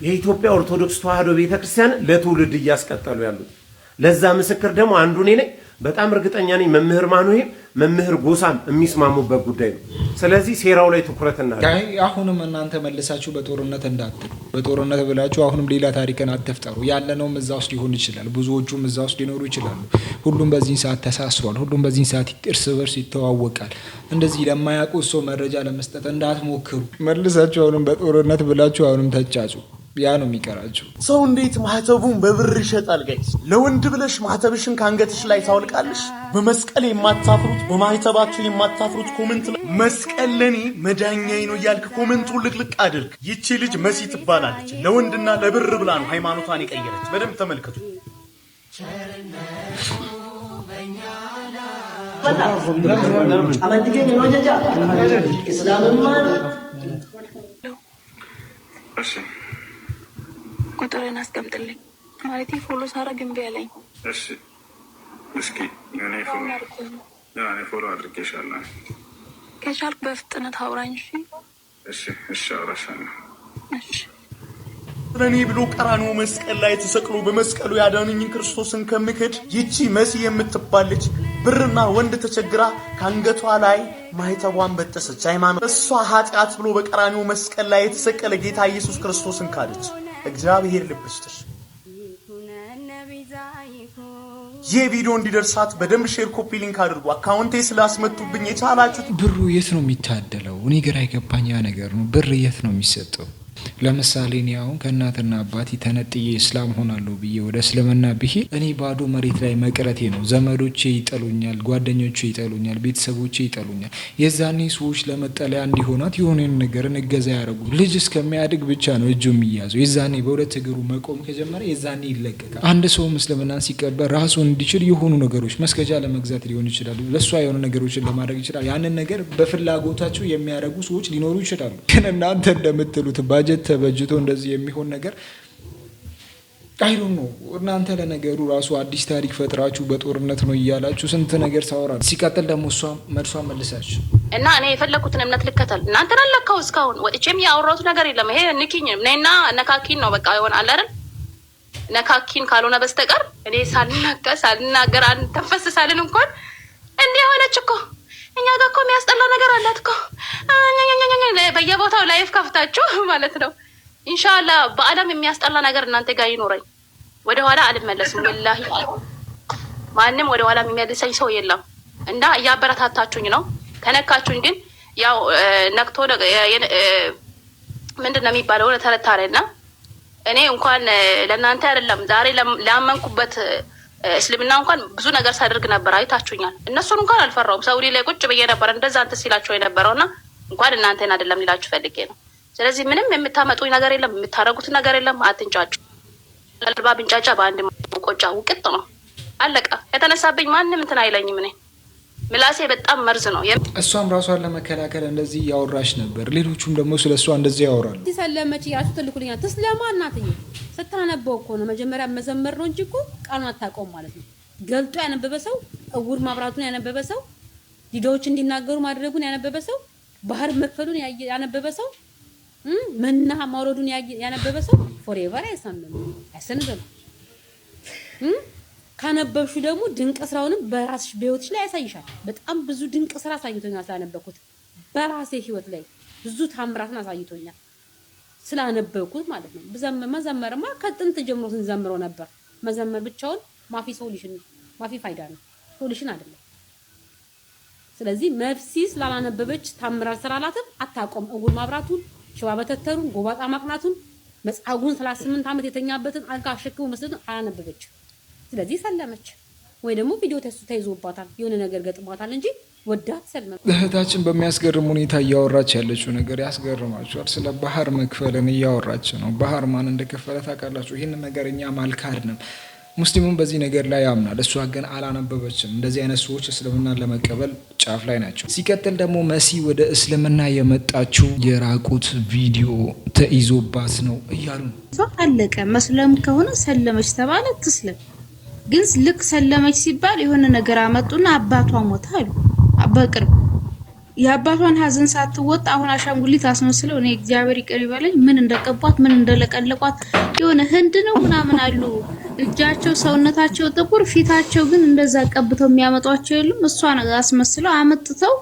የኢትዮጵያ ኦርቶዶክስ ተዋሕዶ ቤተክርስቲያን ለትውልድ እያስቀጠሉ ያሉት። ለዛ ምስክር ደግሞ አንዱ እኔ ነኝ። በጣም እርግጠኛ ነኝ መምህር ማኑሄም መምህር ጎሳም የሚስማሙበት ጉዳይ ነው። ስለዚህ ሴራው ላይ ትኩረት እናድርግ። አሁንም እናንተ መልሳችሁ በጦርነት እንዳትሉ፣ በጦርነት ብላችሁ አሁንም ሌላ ታሪክን አትፍጠሩ። ያለነውም እዛ ውስጥ ሊሆን ይችላል፣ ብዙዎቹም እዛ ውስጥ ሊኖሩ ይችላሉ። ሁሉም በዚህ ሰዓት ተሳስሯል። ሁሉም በዚህ ሰዓት እርስ በርስ ይተዋወቃል። እንደዚህ ለማያውቁት ሰው መረጃ ለመስጠት እንዳትሞክሩ። መልሳችሁ አሁንም በጦርነት ብላችሁ አሁንም ተጫጩ። ያ ነው የሚቀራቸው። ሰው እንዴት ማህተቡን በብር ይሸጣል? ጋይስ ለወንድ ብለሽ ማህተብሽን ከአንገትሽ ላይ ታወልቃለሽ። በመስቀል የማታፍሩት በማህተባችሁ የማታፍሩት ኮሜንት ላይ መስቀል ለኔ መዳኛዬ ነው እያልክ ኮሜንቱን ልቅልቅ አድርግ። ይቺ ልጅ መሲ ትባላለች። ለወንድና ለብር ብላ ነው ሃይማኖቷን የቀየረች። በደንብ ተመልከቱ። ቁጥርን አስቀምጥልኝ ማለት ፎሎ ሳረግ እምቢ አለኝ። እሺ እስኪ እኔ ፎሎ አድርጌሻለሁ። ከቻልክ በፍጥነት አውራኝ። እሺ አውራሻለሁ። ለኔ ብሎ ቀራንዮ መስቀል ላይ ተሰቅሎ በመስቀሉ ያዳነኝን ክርስቶስን ከምክድ ይቺ መሲ የምትባለች ብርና ወንድ ተቸግራ ከአንገቷ ላይ ማህተቧን በጠሰች። ሃይማኖት እሷ ኃጢአት ብሎ በቀራንዮ መስቀል ላይ የተሰቀለ ጌታ ኢየሱስ ክርስቶስን ካደች። እግዚአብሔር ልብ ይስጥሽ። ይህ ቪዲዮ እንዲደርሳት በደንብ ሼር፣ ኮፒ ሊንክ አድርጉ። አካውንቴ ስላስመቱብኝ የቻላችሁት። ብሩ የት ነው የሚታደለው? እኔ ግራ የገባኝ ያ ነገር ነው። ብር የት ነው የሚሰጠው? ለምሳሌ እኔ አሁን ከእናትና አባቴ ተነጥዬ እስላም ሆናለሁ ብዬ ወደ እስልምና ብሄድ እኔ ባዶ መሬት ላይ መቅረቴ ነው። ዘመዶቼ ይጠሉኛል፣ ጓደኞቼ ይጠሉኛል፣ ቤተሰቦቼ ይጠሉኛል። የዛኔ ሰዎች ለመጠለያ እንዲሆናት የሆነን ነገርን እገዛ ያደርጉ። ልጅ እስከሚያድግ ብቻ ነው እጁ የሚያዘው። የዛኔ በሁለት እግሩ መቆም ከጀመረ የዛኔ ይለቀቃል። አንድ ሰው እስልምናን ሲቀበል ራሱን እንዲችል የሆኑ ነገሮች መስገጃ ለመግዛት ሊሆን ይችላል፣ ለእሷ የሆነ ነገሮችን ለማድረግ ይችላል። ያንን ነገር በፍላጎታቸው የሚያደርጉ ሰዎች ሊኖሩ ይችላሉ። ግን እናንተ እንደምትሉት ባጀት ተበጅቶ እንደዚህ የሚሆን ነገር አይሉ ነው። እናንተ ለነገሩ ራሱ አዲስ ታሪክ ፈጥራችሁ በጦርነት ነው እያላችሁ ስንት ነገር ታወራል። ሲቀጥል ደግሞ እሷ መልሷ መልሳችሁ እና እኔ የፈለኩትን እምነት ልከተል እናንተን አለካው እስካሁን ወጥቼም ያወራሁት ነገር የለም። ይሄ ንኪኝ ነይና ነካኪን ነው በቃ ይሆናል አይደል? ነካኪን ካልሆነ በስተቀር እኔ ሳልናገር አንተፈስ ሳልን እንኳን እንዲህ ሆነች እኮ እኛ ጋር እኮ የሚያስጠላ ነገር አላት እኮ በየቦታው ላይፍ ከፍታችሁ ማለት ነው። ኢንሻአላህ በአለም የሚያስጠላ ነገር እናንተ ጋር ይኖረኝ። ወደ ኋላ አልመለስም። ወላሂ ማንም ወደ ኋላ የሚመልሰኝ ሰው የለም። እና እያበረታታችሁኝ ነው። ከነካችሁኝ ግን ያው ነክቶ ምንድነው የሚባለው ተረታረና እኔ እንኳን ለእናንተ አይደለም ዛሬ ላመንኩበት እስልምና እንኳን ብዙ ነገር ሳደርግ ነበር። አይታችሁኛል። እነሱን እንኳን አልፈራውም። ሳውዲ ላይ ቁጭ ብዬ ነበር እንደዛ አንተ ሲላቸው የነበረውና እንኳን እናንተን አይደለም ሊላችሁ ፈልጌ ነው። ስለዚህ ምንም የምታመጡኝ ነገር የለም፣ የምታረጉት ነገር የለም። አትንጫጩ። ለልባ ብንጫጫ በአንድ ቆጫ ውቅጥ ነው አለቀ። የተነሳብኝ ማንም እንትን አይለኝም። እኔ ምላሴ በጣም መርዝ ነው። እሷም ራሷን ለመከላከል እንደዚህ ያወራሽ ነበር። ሌሎቹም ደግሞ ስለሷ እንደዚህ ያወራሉ። ተሰለመች ያሱ ትልኩልኛ ተስለማ እናትዬ ስታነበው እኮ ነው መጀመሪያ መዘመር ነው እንጂ እኮ ቃሉን አታውቀውም ማለት ነው። ገልጦ ያነበበ ሰው እውር ማብራቱን ያነበበ ሰው ዲዳዎች እንዲናገሩ ማድረጉን ያነበበ ሰው ባህር መክፈሉን ያነበበ ሰው መና ማውረዱን ያነበበ ሰው ፎሬቨር አይሰንብም። ካነበብሹ ደግሞ ድንቅ ስራውንም በራስሽ በህይወትሽ ላይ ያሳይሻል። በጣም ብዙ ድንቅ ስራ አሳይቶኛል ስላነበብኩት። በራሴ ህይወት ላይ ብዙ ታምራትን አሳይቶኛል ስላነበብኩት ማለት ነው። መዘመርማ ከጥንት ጀምሮ ስንዘምረው ነበር። መዘመር ብቻውን ማፊ ሶሉሽን ማፊ ፋይዳ ነው፣ ሶሉሽን አይደለም። ስለዚህ መፍሲ ስላላነበበች ታምራር ስራላትም አታቆም። እውር ማብራቱን ሽባ በተተሩን ጎባጣ ማቅናቱን መጻጉን 38 ዓመት የተኛበትን አልጋ አሸክሙ መስጠቱን አላነበበች። ስለዚህ ሰለመች ወይ ደግሞ ቪዲዮ ተይዞባታል የሆነ ነገር ገጥሟታል እንጂ ወዳት ሰለመች። እህታችን በሚያስገርም ሁኔታ እያወራች ያለችው ነገር ያስገርማችኋል። ስለ ባህር መክፈልን እያወራች ነው። ባህር ማን እንደከፈለ ታውቃላችሁ? ይህን ነገር እኛ አልካድንም። ሙስሊሙም በዚህ ነገር ላይ ያምናል። እሷ ግን አላነበበችም። እንደዚህ አይነት ሰዎች እስልምናን ለመቀበል ጫፍ ላይ ናቸው። ሲቀጥል ደግሞ መሲ ወደ እስልምና የመጣችው የራቁት ቪዲዮ ተይዞባት ነው እያሉ ነው። አለቀ። መስለም ከሆነ ሰለመች ተባለ ትስለም። ግን ልክ ሰለመች ሲባል የሆነ ነገር አመጡና አባቷ ሞተ አሉ። በቅርብ የአባቷን ሀዘን ሳትወጣ አሁን አሻንጉሊት አስመስለው እኔ እግዚአብሔር ይቅር ይበለኝ ምን እንደቀቧት ምን እንደለቀለቋት የሆነ ህንድ ነው ምናምን አሉ። እጃቸው ሰውነታቸው ጥቁር ፊታቸው ግን እንደዛ ቀብተው የሚያመጧቸው የሉም። እሷን አስመስለው አመጥተው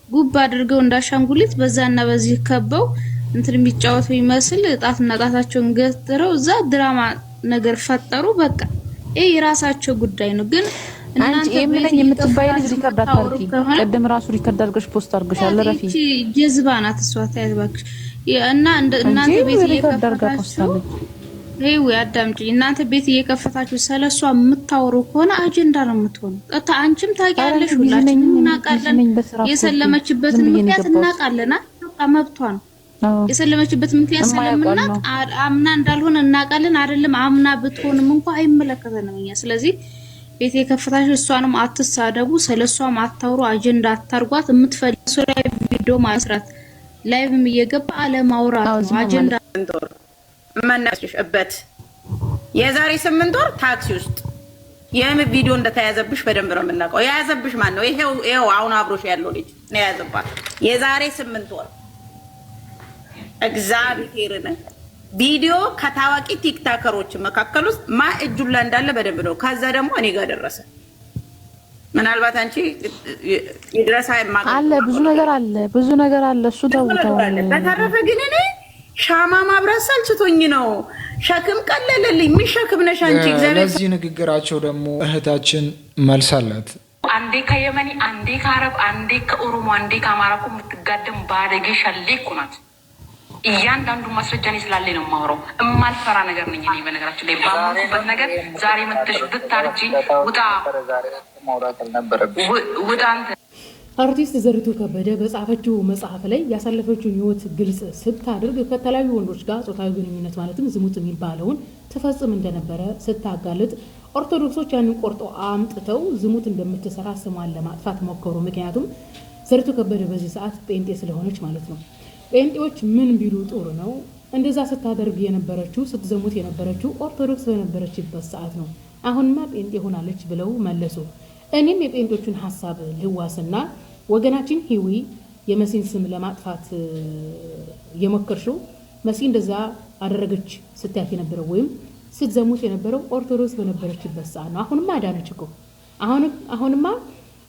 ጉብ አድርገው እንዳሻንጉሊት በዛና በዚህ ከበው እንትን የሚጫወቱ ይመስል ጣትና ጣታቸውን ገትረው እዛ ድራማ ነገር ፈጠሩ። በቃ ይሄ የራሳቸው ጉዳይ ነው። ግን አንቺ የምለኝ የምትባይ ልጅ ሪከርድ አታርጊ። ቀደም ራሱ ሪከርድ አድርገሽ ፖስት አድርገሻል። ረፊ እቺ ጀዝባ ናት እሷ ታይባክሽ እና እናንተ ቤት እየከፈታችሁ ይሄው ያዳምጪ። እናንተ ቤት እየከፈታችሁ ስለሷ የምታወሩ ከሆነ አጀንዳ ነው የምትሆኑ። ቀጣ አንቺም ታውቂያለሽ፣ ሁላችንም እናውቃለን። የሰለመችበትን ምክንያት እናውቃለና መብቷ ነው። የሰለመችበት ምክንያት ስለምናውቅ አምና እንዳልሆነ እናውቃለን። አይደለም አምና ብትሆንም እንኳን አይመለከተንም እኛ። ስለዚህ ቤት የከፈታችሁ እሷንም አትሳደቡ፣ ስለሷም አታውሩ፣ አጀንዳ አታርጓት። የምትፈልጉ ላይ ቪዲዮ ማስራት ላይቭም እየገባ አለማውራት አጀንዳ መናሽበት የዛሬ 8 ወር ታክሲ ውስጥ የምን ቪዲዮ እንደተያዘብሽ በደንብ ነው የምናውቀው። የያዘብሽ ማን ነው? ይሄው አሁን አብሮሽ ያለው ልጅ ነው የያዘባት። የዛሬ 8 ወር እግዚአብሔርን ቪዲዮ ከታዋቂ ቲክታከሮች መካከል ውስጥ ማ እጁላ እንዳለ በደንብ ነው። ከዛ ደግሞ እኔ ጋር ደረሰ። ምናልባት አንቺ ይድረሳ አለ ብዙ ነገር አለ እሱ ተውታው። በተረፈ ግን እኔ ሻማ ማብራት ሰልችቶኝ ነው። ሸክም ቀለለልኝ። ምን ሸክም ነሽ አንቺ? እግዚአብሔር ለዚህ ንግግራቸው ደግሞ እህታችን መልስ አላት። አንዴ ከየመኒ አንዴ ከአረብ አንዴ ከኦሮሞ አንዴ ከአማራ እኮ የምትጋደም ባለጌ ሸሌ እኮ ናት። እያንዳንዱ ማስረጃ እኔ ስላለኝ ነው የማወራው። እማልፈራ ነገር ነኝ እኔ በነገራችን ላይ ባመንኩበት ነገር ዛሬ መጥተሽ ብታርጂ ውጣ አንተ። አርቲስት ዘሪቱ ከበደ በጻፈችው መጽሐፍ ላይ ያሳለፈችውን ህይወት ግልጽ ስታደርግ ከተለያዩ ወንዶች ጋር ጾታዊ ግንኙነት ማለትም ዝሙት የሚባለውን ትፈጽም እንደነበረ ስታጋልጥ ኦርቶዶክሶች ያንን ቆርጦ አምጥተው ዝሙት እንደምትሰራ ስሟን ለማጥፋት ሞከሩ። ምክንያቱም ዘሪቱ ከበደ በዚህ ሰዓት ጴንጤ ስለሆነች ማለት ነው። ጴንጤዎች ምን ቢሉ ጥሩ ነው? እንደዛ ስታደርግ የነበረችው ስትዘሙት የነበረችው ኦርቶዶክስ በነበረችበት ሰዓት ነው። አሁንማ ጴንጤ ሆናለች ብለው መለሱ። እኔም የጴንጤዎቹን ሐሳብ ልዋስና ወገናችን ሂዊ የመሲን ስም ለማጥፋት የሞከርሽው መሲ እንደዛ አደረገች ስትያት የነበረው ወይም ስትዘሙት የነበረው ኦርቶዶክስ በነበረችበት ሰዓት ነው። አሁንማ አዳነች እኮ። አሁንማ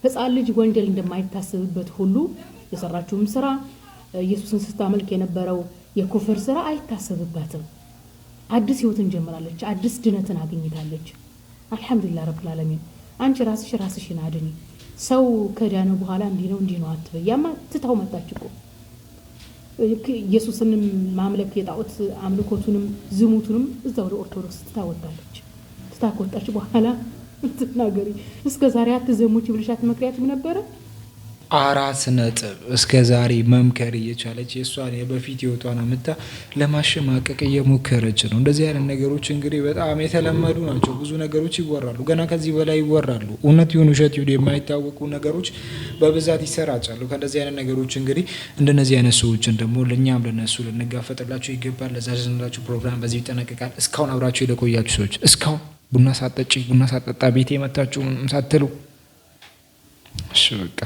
ሕፃን ልጅ ወንጀል እንደማይታሰብበት ሁሉ የሰራችውም ስራ ኢየሱስን ስታመልክ የነበረው የኩፍር ስራ አይታሰብባትም። አዲስ ህይወትን ጀምራለች። አዲስ ድነትን አግኝታለች። አልሐምዱሊላህ ረብል ዓለሚን። አንቺ ራስሽን አድኒ። ሰው ከዳነ በኋላ እንዲህ ነው አትበይ። ያማ ትታው መጣች እኮ ኢየሱስንም ማምለክ የጣዖት አምልኮቱንም ዝሙቱንም እዛው ወደ ኦርቶዶክስ ትታወጣለች። ትታቆጣች በኋላ ትናገሪ እስከ ዛሬ አትዘሙች ብልሻት መክሪያትም ነበረ። 4 ነጥብ እስከ ዛሬ መምከር እየቻለች የእሷን የበፊት ህይወቷን አምጥታ ለማሸማቀቅ እየሞከረች ነው። እንደዚህ አይነት ነገሮች እንግዲህ በጣም የተለመዱ ናቸው። ብዙ ነገሮች ይወራሉ፣ ገና ከዚህ በላይ ይወራሉ። እውነት ይሁን ውሸት ይሁን የማይታወቁ ነገሮች በብዛት ይሰራጫሉ። ከእንደዚህ አይነት ነገሮች እንግዲህ እንደነዚህ አይነት ሰዎችን ደግሞ ለእኛም ለነሱ ልንጋፈጥላቸው ይገባል። ለዛ ዘንላችሁ ፕሮግራም በዚህ ይጠናቀቃል። እስካሁን አብራችሁ የቆያችሁ ሰዎች እስካሁን ቡና ሳጠጣ ቤቴ መታችሁ ሳትሉ እሺ በቃ